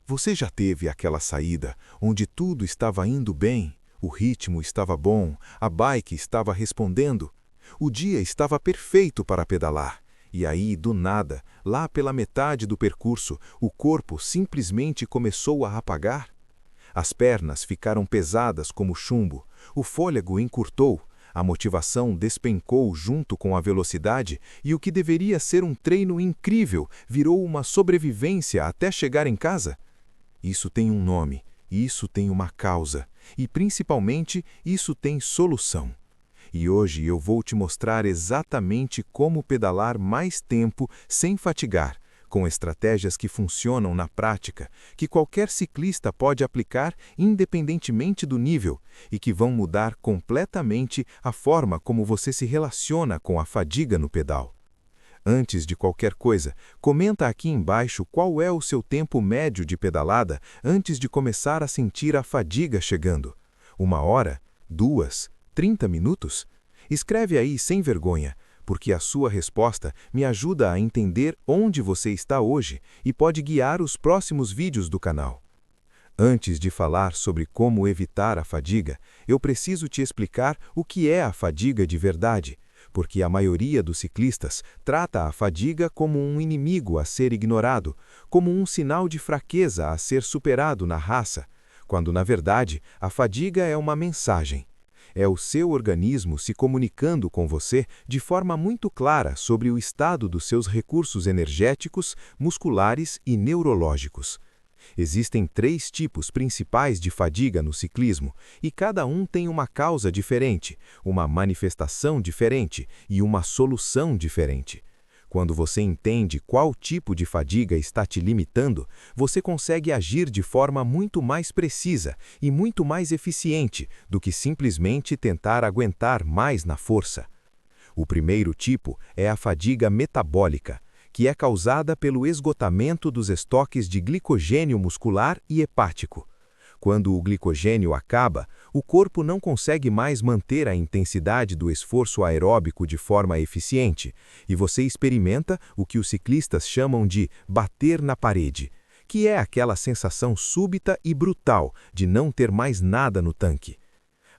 Você já teve aquela saída onde tudo estava indo bem, o ritmo estava bom, a bike estava respondendo, o dia estava perfeito para pedalar, e aí, do nada, lá pela metade do percurso, o corpo simplesmente começou a apagar? As pernas ficaram pesadas como chumbo, o fôlego encurtou, a motivação despencou junto com a velocidade e o que deveria ser um treino incrível virou uma sobrevivência até chegar em casa? Isso tem um nome, isso tem uma causa, e principalmente isso tem solução. E hoje eu vou te mostrar exatamente como pedalar mais tempo sem fatigar, com estratégias que funcionam na prática, que qualquer ciclista pode aplicar independentemente do nível e que vão mudar completamente a forma como você se relaciona com a fadiga no pedal. Antes de qualquer coisa, comenta aqui embaixo qual é o seu tempo médio de pedalada antes de começar a sentir a fadiga chegando. 1 hora? 2? 30 minutos? Escreve aí sem vergonha, porque a sua resposta me ajuda a entender onde você está hoje e pode guiar os próximos vídeos do canal. Antes de falar sobre como evitar a fadiga, eu preciso te explicar o que é a fadiga de verdade, porque a maioria dos ciclistas trata a fadiga como um inimigo a ser ignorado, como um sinal de fraqueza a ser superado na raça, quando na verdade a fadiga é uma mensagem. É o seu organismo se comunicando com você de forma muito clara sobre o estado dos seus recursos energéticos, musculares e neurológicos. Existem 3 tipos principais de fadiga no ciclismo, e cada um tem uma causa diferente, uma manifestação diferente e uma solução diferente. Quando você entende qual tipo de fadiga está te limitando, você consegue agir de forma muito mais precisa e muito mais eficiente do que simplesmente tentar aguentar mais na força. O primeiro tipo é a fadiga metabólica, que é causada pelo esgotamento dos estoques de glicogênio muscular e hepático. Quando o glicogênio acaba, o corpo não consegue mais manter a intensidade do esforço aeróbico de forma eficiente, e você experimenta o que os ciclistas chamam de bater na parede, que é aquela sensação súbita e brutal de não ter mais nada no tanque.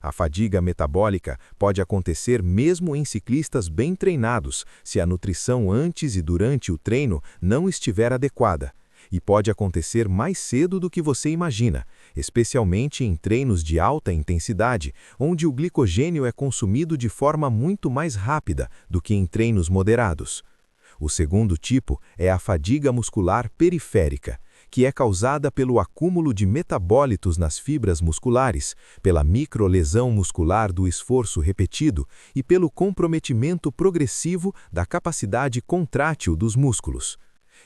A fadiga metabólica pode acontecer mesmo em ciclistas bem treinados, se a nutrição antes e durante o treino não estiver adequada. E pode acontecer mais cedo do que você imagina, especialmente em treinos de alta intensidade, onde o glicogênio é consumido de forma muito mais rápida do que em treinos moderados. O segundo tipo é a fadiga muscular periférica, que é causada pelo acúmulo de metabólitos nas fibras musculares, pela microlesão muscular do esforço repetido e pelo comprometimento progressivo da capacidade contrátil dos músculos.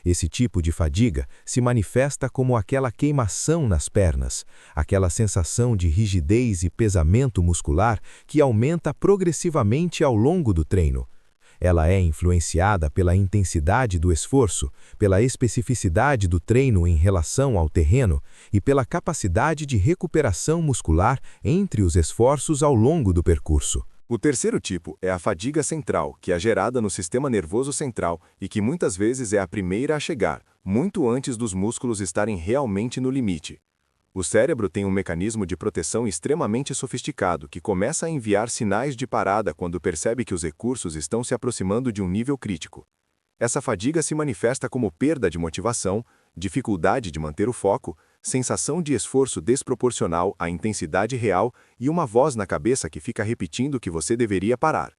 Esse tipo de fadiga se manifesta como aquela queimação nas pernas, aquela sensação de rigidez e pesamento muscular que aumenta progressivamente ao longo do treino. Ela é influenciada pela intensidade do esforço, pela especificidade do treino em relação ao terreno e pela capacidade de recuperação muscular entre os esforços ao longo do percurso. O terceiro tipo é a fadiga central, que é gerada no sistema nervoso central e que muitas vezes é a primeira a chegar, muito antes dos músculos estarem realmente no limite. O cérebro tem um mecanismo de proteção extremamente sofisticado que começa a enviar sinais de parada quando percebe que os recursos estão se aproximando de um nível crítico. Essa fadiga se manifesta como perda de motivação, dificuldade de manter o foco, sensação de esforço desproporcional à intensidade real e uma voz na cabeça que fica repetindo que você deveria parar.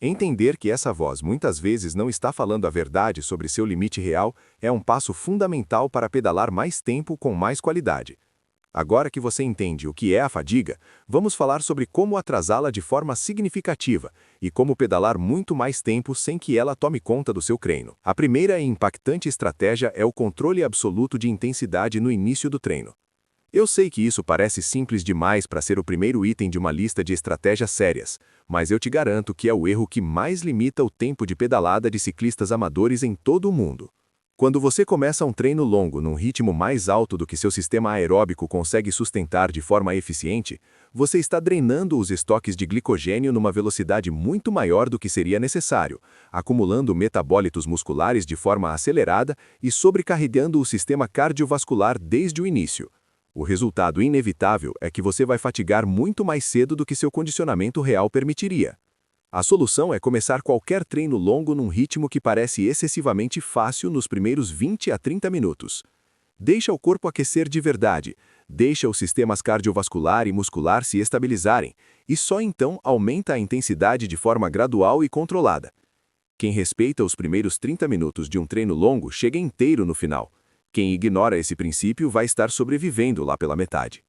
Entender que essa voz muitas vezes não está falando a verdade sobre seu limite real é um passo fundamental para pedalar mais tempo com mais qualidade. Agora que você entende o que é a fadiga, vamos falar sobre como atrasá-la de forma significativa e como pedalar muito mais tempo sem que ela tome conta do seu treino. A primeira e impactante estratégia é o controle absoluto de intensidade no início do treino. Eu sei que isso parece simples demais para ser o primeiro item de uma lista de estratégias sérias, mas eu te garanto que é o erro que mais limita o tempo de pedalada de ciclistas amadores em todo o mundo. Quando você começa um treino longo num ritmo mais alto do que seu sistema aeróbico consegue sustentar de forma eficiente, você está drenando os estoques de glicogênio numa velocidade muito maior do que seria necessário, acumulando metabólitos musculares de forma acelerada e sobrecarregando o sistema cardiovascular desde o início. O resultado inevitável é que você vai fatigar muito mais cedo do que seu condicionamento real permitiria. A solução é começar qualquer treino longo num ritmo que parece excessivamente fácil nos primeiros 20 a 30 minutos. Deixa o corpo aquecer de verdade, deixa os sistemas cardiovascular e muscular se estabilizarem, e só então aumenta a intensidade de forma gradual e controlada. Quem respeita os primeiros 30 minutos de um treino longo chega inteiro no final. Quem ignora esse princípio vai estar sobrevivendo lá pela metade.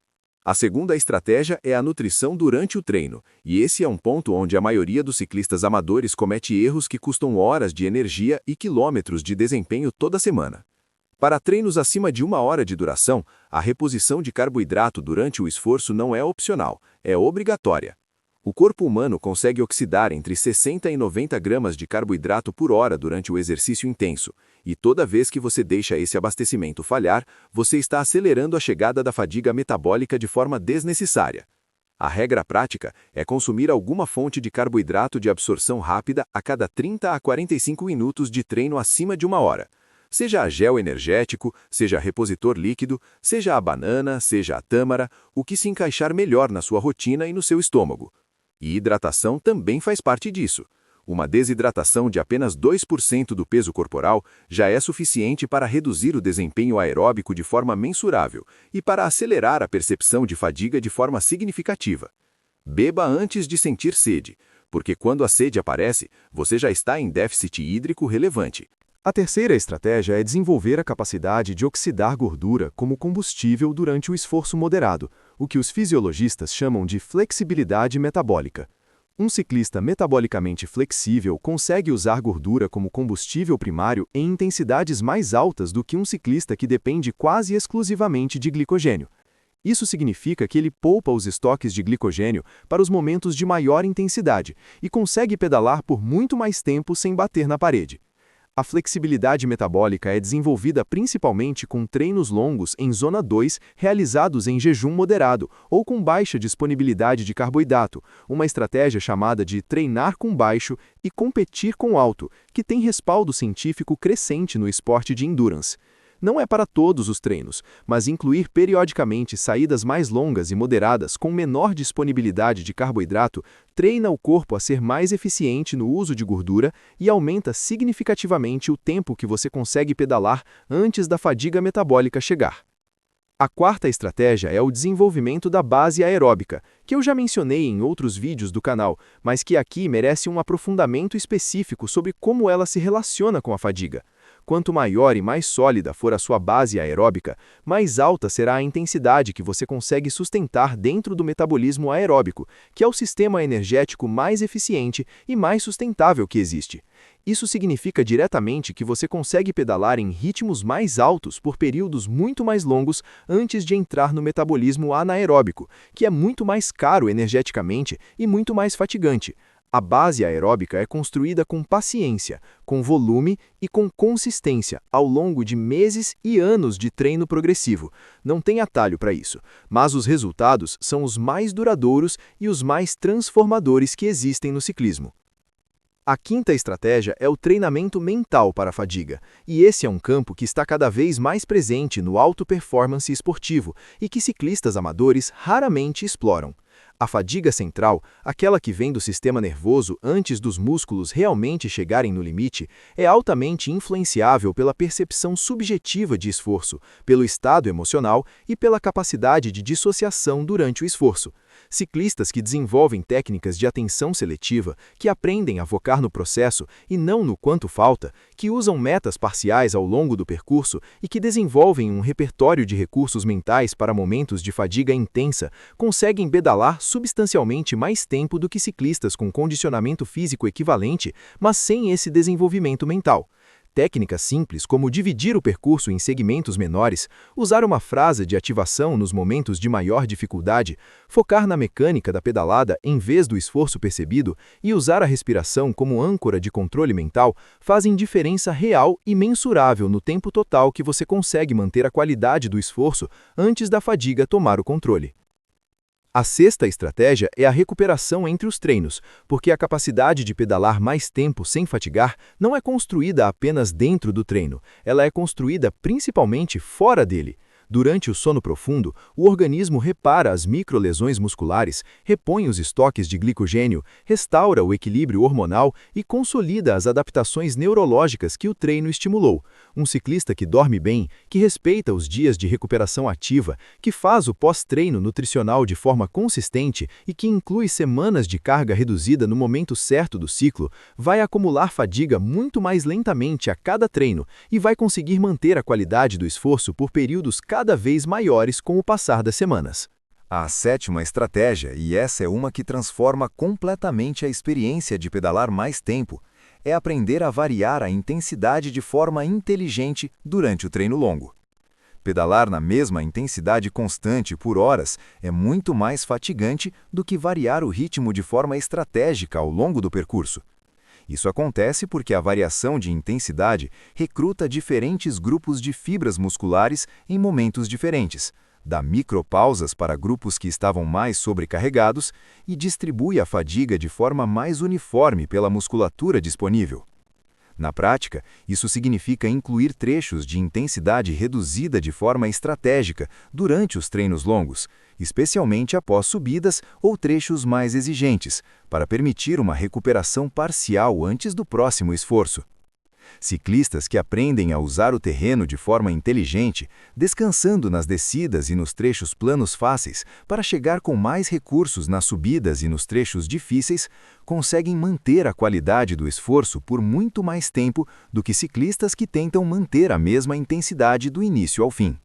A segunda estratégia é a nutrição durante o treino, e esse é um ponto onde a maioria dos ciclistas amadores comete erros que custam horas de energia e quilômetros de desempenho toda semana. Para treinos acima de 1 hora de duração, a reposição de carboidrato durante o esforço não é opcional, é obrigatória. O corpo humano consegue oxidar entre 60 e 90 gramas de carboidrato por hora durante o exercício intenso, e toda vez que você deixa esse abastecimento falhar, você está acelerando a chegada da fadiga metabólica de forma desnecessária. A regra prática é consumir alguma fonte de carboidrato de absorção rápida a cada 30 a 45 minutos de treino acima de 1 hora. Seja a gel energético, seja repositor líquido, seja a banana, seja a tâmara, o que se encaixar melhor na sua rotina e no seu estômago. E hidratação também faz parte disso. Uma desidratação de apenas 2% do peso corporal já é suficiente para reduzir o desempenho aeróbico de forma mensurável e para acelerar a percepção de fadiga de forma significativa. Beba antes de sentir sede, porque quando a sede aparece, você já está em déficit hídrico relevante. A terceira estratégia é desenvolver a capacidade de oxidar gordura como combustível durante o esforço moderado, o que os fisiologistas chamam de flexibilidade metabólica. Um ciclista metabolicamente flexível consegue usar gordura como combustível primário em intensidades mais altas do que um ciclista que depende quase exclusivamente de glicogênio. Isso significa que ele poupa os estoques de glicogênio para os momentos de maior intensidade e consegue pedalar por muito mais tempo sem bater na parede. A flexibilidade metabólica é desenvolvida principalmente com treinos longos em zona 2 realizados em jejum moderado ou com baixa disponibilidade de carboidrato, uma estratégia chamada de treinar com baixo e competir com alto, que tem respaldo científico crescente no esporte de endurance. Não é para todos os treinos, mas incluir periodicamente saídas mais longas e moderadas com menor disponibilidade de carboidrato treina o corpo a ser mais eficiente no uso de gordura e aumenta significativamente o tempo que você consegue pedalar antes da fadiga metabólica chegar. A quarta estratégia é o desenvolvimento da base aeróbica, que eu já mencionei em outros vídeos do canal, mas que aqui merece um aprofundamento específico sobre como ela se relaciona com a fadiga. Quanto maior e mais sólida for a sua base aeróbica, mais alta será a intensidade que você consegue sustentar dentro do metabolismo aeróbico, que é o sistema energético mais eficiente e mais sustentável que existe. Isso significa diretamente que você consegue pedalar em ritmos mais altos por períodos muito mais longos antes de entrar no metabolismo anaeróbico, que é muito mais caro energeticamente e muito mais fatigante. A base aeróbica é construída com paciência, com volume e com consistência ao longo de meses e anos de treino progressivo. Não tem atalho para isso, mas os resultados são os mais duradouros e os mais transformadores que existem no ciclismo. A quinta estratégia é o treinamento mental para a fadiga, e esse é um campo que está cada vez mais presente no alto performance esportivo e que ciclistas amadores raramente exploram. A fadiga central, aquela que vem do sistema nervoso antes dos músculos realmente chegarem no limite, é altamente influenciável pela percepção subjetiva de esforço, pelo estado emocional e pela capacidade de dissociação durante o esforço. Ciclistas que desenvolvem técnicas de atenção seletiva, que aprendem a focar no processo e não no quanto falta, que usam metas parciais ao longo do percurso e que desenvolvem um repertório de recursos mentais para momentos de fadiga intensa, conseguem pedalar substancialmente mais tempo do que ciclistas com condicionamento físico equivalente, mas sem esse desenvolvimento mental. Técnicas simples como dividir o percurso em segmentos menores, usar uma frase de ativação nos momentos de maior dificuldade, focar na mecânica da pedalada em vez do esforço percebido e usar a respiração como âncora de controle mental fazem diferença real e mensurável no tempo total que você consegue manter a qualidade do esforço antes da fadiga tomar o controle. A sexta estratégia é a recuperação entre os treinos, porque a capacidade de pedalar mais tempo sem fatigar não é construída apenas dentro do treino, ela é construída principalmente fora dele. Durante o sono profundo, o organismo repara as microlesões musculares, repõe os estoques de glicogênio, restaura o equilíbrio hormonal e consolida as adaptações neurológicas que o treino estimulou. Um ciclista que dorme bem, que respeita os dias de recuperação ativa, que faz o pós-treino nutricional de forma consistente e que inclui semanas de carga reduzida no momento certo do ciclo, vai acumular fadiga muito mais lentamente a cada treino e vai conseguir manter a qualidade do esforço por períodos cada vez maiores com o passar das semanas. A sétima estratégia, e essa é uma que transforma completamente a experiência de pedalar mais tempo, é aprender a variar a intensidade de forma inteligente durante o treino longo. Pedalar na mesma intensidade constante por horas é muito mais fatigante do que variar o ritmo de forma estratégica ao longo do percurso. Isso acontece porque a variação de intensidade recruta diferentes grupos de fibras musculares em momentos diferentes, dá micropausas para grupos que estavam mais sobrecarregados e distribui a fadiga de forma mais uniforme pela musculatura disponível. Na prática, isso significa incluir trechos de intensidade reduzida de forma estratégica durante os treinos longos, especialmente após subidas ou trechos mais exigentes, para permitir uma recuperação parcial antes do próximo esforço. Ciclistas que aprendem a usar o terreno de forma inteligente, descansando nas descidas e nos trechos planos fáceis para chegar com mais recursos nas subidas e nos trechos difíceis, conseguem manter a qualidade do esforço por muito mais tempo do que ciclistas que tentam manter a mesma intensidade do início ao fim.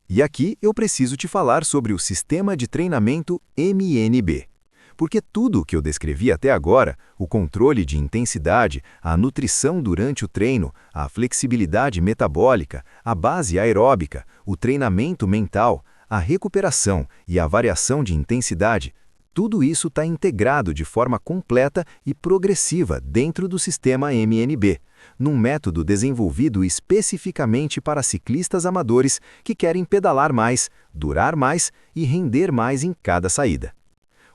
E aqui eu preciso te falar sobre o sistema de treinamento MNB. Porque tudo o que eu descrevi até agora, o controle de intensidade, a nutrição durante o treino, a flexibilidade metabólica, a base aeróbica, o treinamento mental, a recuperação e a variação de intensidade, tudo isso está integrado de forma completa e progressiva dentro do sistema MNB, num método desenvolvido especificamente para ciclistas amadores que querem pedalar mais, durar mais e render mais em cada saída.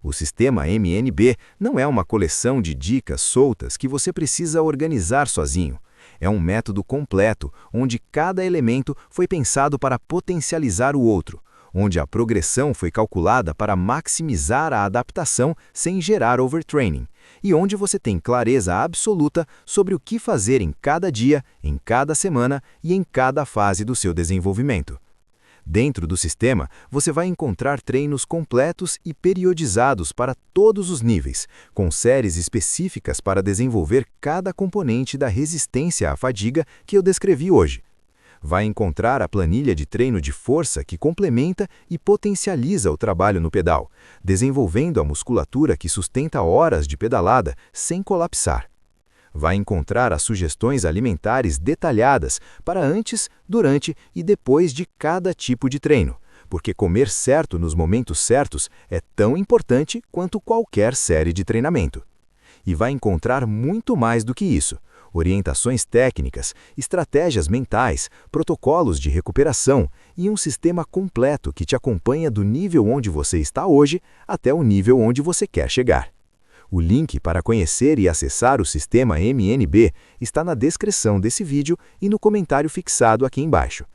O sistema MNB não é uma coleção de dicas soltas que você precisa organizar sozinho. É um método completo, onde cada elemento foi pensado para potencializar o outro, onde a progressão foi calculada para maximizar a adaptação sem gerar overtraining, e onde você tem clareza absoluta sobre o que fazer em cada dia, em cada semana e em cada fase do seu desenvolvimento. Dentro do sistema, você vai encontrar treinos completos e periodizados para todos os níveis, com séries específicas para desenvolver cada componente da resistência à fadiga que eu descrevi hoje. Vai encontrar a planilha de treino de força que complementa e potencializa o trabalho no pedal, desenvolvendo a musculatura que sustenta horas de pedalada sem colapsar. Vai encontrar as sugestões alimentares detalhadas para antes, durante e depois de cada tipo de treino, porque comer certo nos momentos certos é tão importante quanto qualquer série de treinamento. E vai encontrar muito mais do que isso: orientações técnicas, estratégias mentais, protocolos de recuperação e um sistema completo que te acompanha do nível onde você está hoje até o nível onde você quer chegar. O link para conhecer e acessar o sistema MNB está na descrição desse vídeo e no comentário fixado aqui embaixo.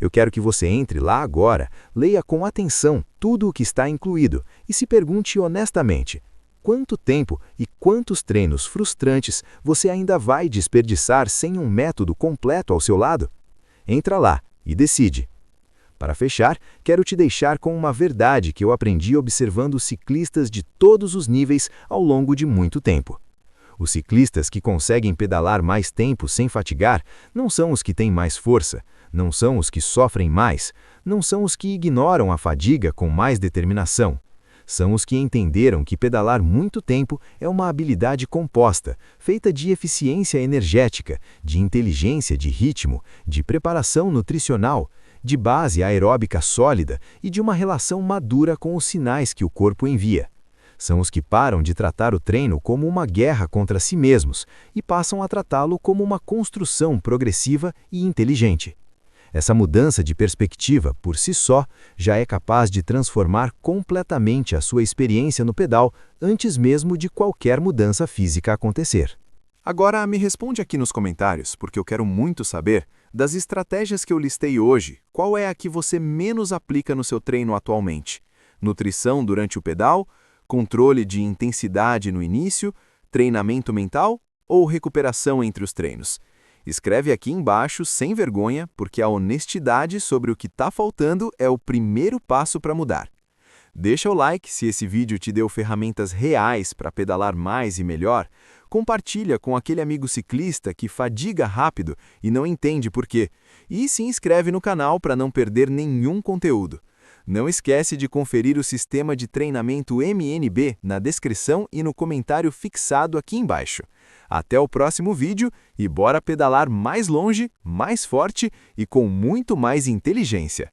Eu quero que você entre lá agora, leia com atenção tudo o que está incluído e se pergunte honestamente: quanto tempo e quantos treinos frustrantes você ainda vai desperdiçar sem um método completo ao seu lado? Entra lá e decide. Para fechar, quero te deixar com uma verdade que eu aprendi observando ciclistas de todos os níveis ao longo de muito tempo. Os ciclistas que conseguem pedalar mais tempo sem fatigar não são os que têm mais força, não são os que sofrem mais, não são os que ignoram a fadiga com mais determinação. São os que entenderam que pedalar muito tempo é uma habilidade composta, feita de eficiência energética, de inteligência de ritmo, de preparação nutricional, de base aeróbica sólida e de uma relação madura com os sinais que o corpo envia. São os que param de tratar o treino como uma guerra contra si mesmos e passam a tratá-lo como uma construção progressiva e inteligente. Essa mudança de perspectiva, por si só, já é capaz de transformar completamente a sua experiência no pedal antes mesmo de qualquer mudança física acontecer. Agora me responde aqui nos comentários, porque eu quero muito saber, das estratégias que eu listei hoje, qual é a que você menos aplica no seu treino atualmente? Nutrição durante o pedal, controle de intensidade no início, treinamento mental ou recuperação entre os treinos? Escreve aqui embaixo sem vergonha, porque a honestidade sobre o que está faltando é o primeiro passo para mudar. Deixa o like se esse vídeo te deu ferramentas reais para pedalar mais e melhor. Compartilha com aquele amigo ciclista que fadiga rápido e não entende por quê. E se inscreve no canal para não perder nenhum conteúdo. Não esquece de conferir o sistema de treinamento MNB na descrição e no comentário fixado aqui embaixo. Até o próximo vídeo e bora pedalar mais longe, mais forte e com muito mais inteligência.